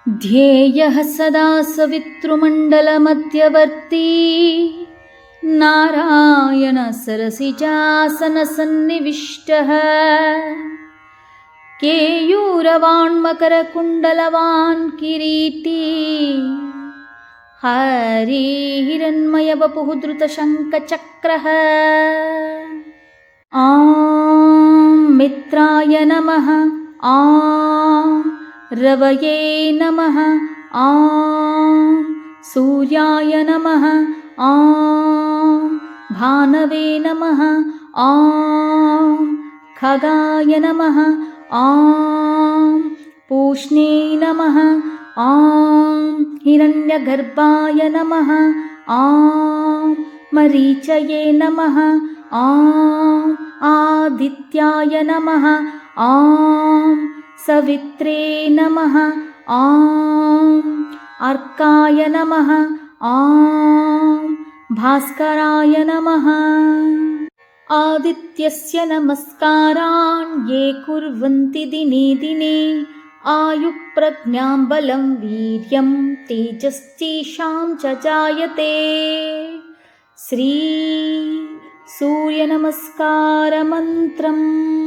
ध्येयः सदा सवितृमण्डलमध्यवर्ती नारायणसरसिजासनसन्निविष्टः केयूरवाण्मकरकुण्डलवान् किरीटी हरिहिरण्मयवपुः धृतशङ्खचक्रः। ॐ मित्राय नमः। ॐ रवये नमः। ॐ सूर्याय नमः। ॐ भानवे नमः। ॐ खगाय नमः। ॐ पूष्णे नमः। ॐ हिरण्यगर्भाय नमः। ॐ मरीचये नमः। ॐ आदित्याय नमः। ॐ सवित्रे नमः। ॐ अर्काय नमः। ॐ भास्कराय नमः। आदित्यस्य नमस्कारान् ये कुर्वन्ति दिने दिने आयुप्रज्ञां बलं वीर्यं तेजस्तेषां च जायते। श्री सूर्यनमस्कारमन्त्रम्।